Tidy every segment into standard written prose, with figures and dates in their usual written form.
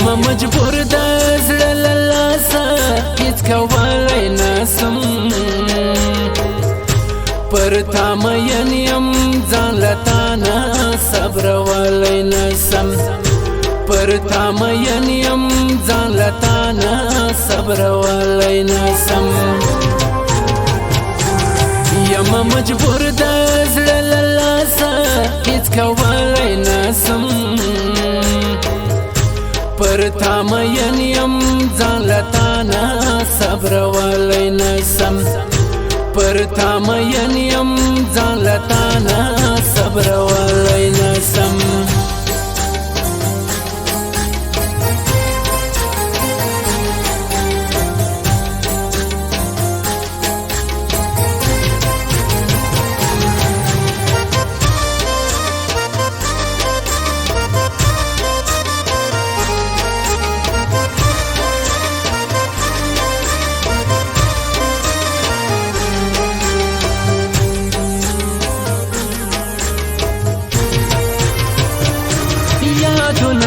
یم مجبور د زړه له لاسه هیڅ کولی نسم پر تا مین یم ځان له تا نه صبرولی نسم پر تا مین یم ځان له تا نه صبرولی نسم یم مجبور د زړه له لاسه هیڅ کولی نسم پر تا مین یم ځان له تا نه صبرولی نسم پر تا مین یم ځان له تا نه صبرولی نسم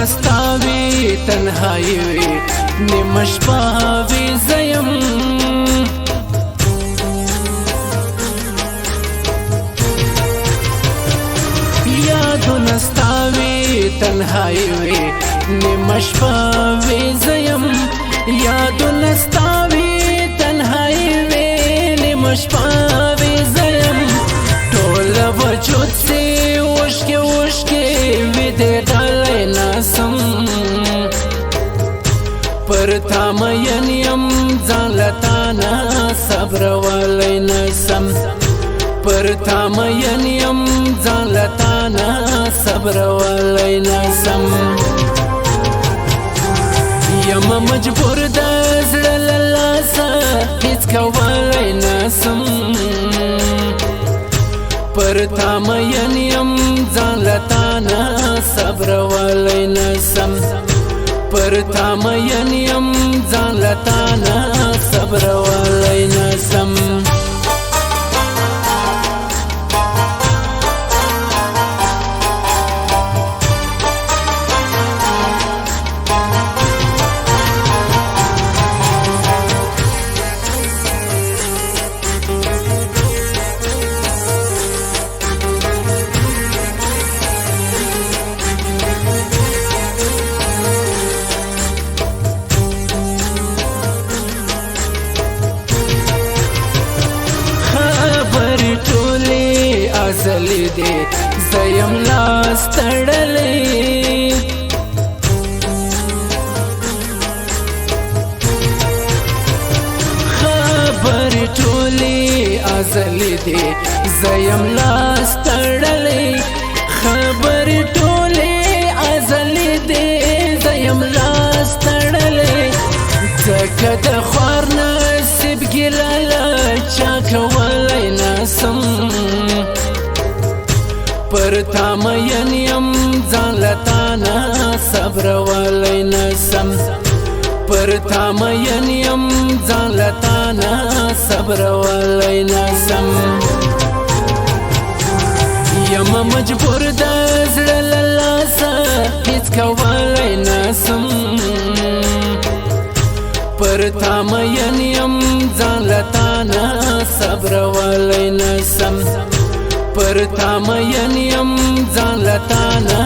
نستاوی تنهایی وی نیمه شپه وی زیم یادو نستاوی تنهایی وی نیمه شپه وی زیم یادو نستاوی تنهایی وی نیمه شپه وی زیم ټول وجود سی وشکی وشکی وی دی ډالی نسم پر تا مین یم ځان له تا نه صبرولی نسم پر تا مین یم ځان له تا نه صبرولی نسم یم مجبور د زړه له لاسه هیڅ کولی نسم پر تا مین یم ځان له تا نه صبرولی نسم پر تا مین یم ځان له تا نه صبرولی نسم ازلی دی زیم لاس تړلی خبرې ټولې ازلی دی زیم لاس تړلی خبرې ټولې ازلی دی زیم لاس تړلی ځکه د خوار نصیب ګیله له چا کولی نسم پر تا مین یم ځان له تا نه صبرولی نسم پر تا مین یم ځان له تا نه صبرولی نسم یم مجبور د زړه له لاسه هیڅ کولی نسم پر تا مین یم ځان له تا نه صبرولی نسم پر تا مین یم ځان له تا نه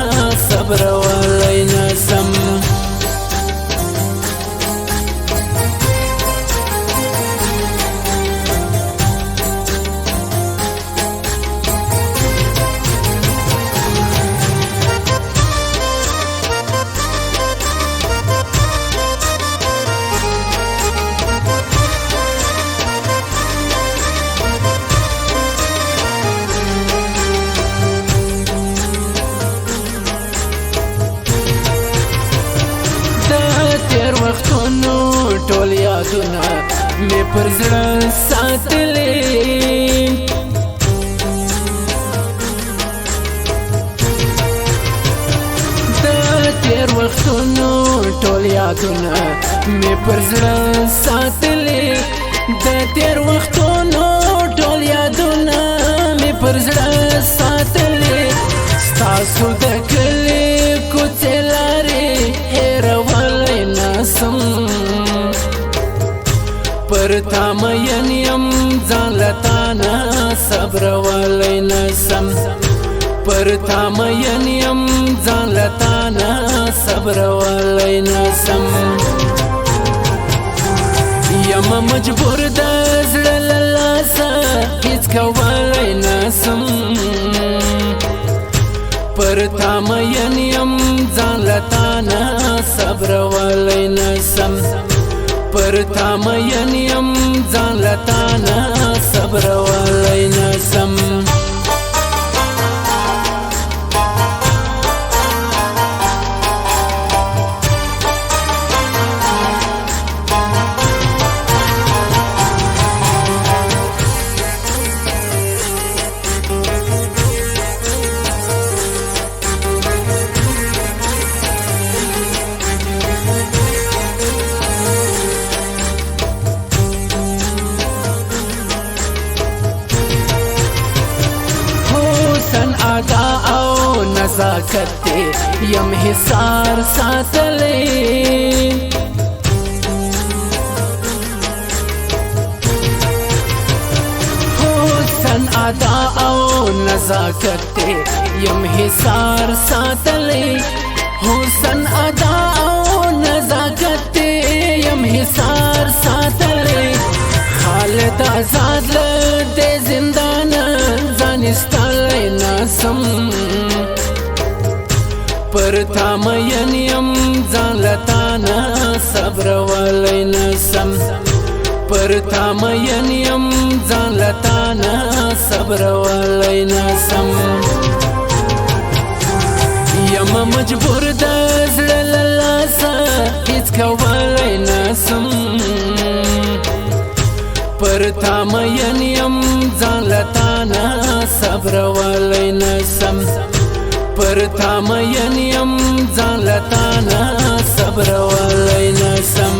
صبرولی نسم ټول یادونه مې پر زړه ساتلې د تیر وختونو ټول یادونه مې پر زړه ساتلې د تیر وختونو ټول یادونه مې پر زړه ساتلې ستاسو د کلي کوڅې لارې هېرول پرتا مین یم ځان لتانا صبر ولای نسم پرتا مین یم ځان لتانا صبر ولای نسم یم مجبور د زړه له لاسه هیڅ کولی نسم پرتا مین یم ځان لتانا صبر ولای نسم پرتا مین یم ځان لتانا صبر ولای نسم ادا او نزاکت تے یم حصار ساتلے حسن ادا او نزاکت تے یم حصار ساتلے حسن ادا او نزاکت تے یم حصار ساتلے خالد آزاد لدے زندان زانستالی ناسم پرتا مین یم ځان لتانا صبر ولای نسم پرتا مین یم ځان لتانا صبر ولای نسم یم مجبور د زړه له لاسه هیڅ کولی نسم پرتا مین یم ځان لتانا صبر ولای نسم پرتا مین یم ځان لتانا صبر ولای نسم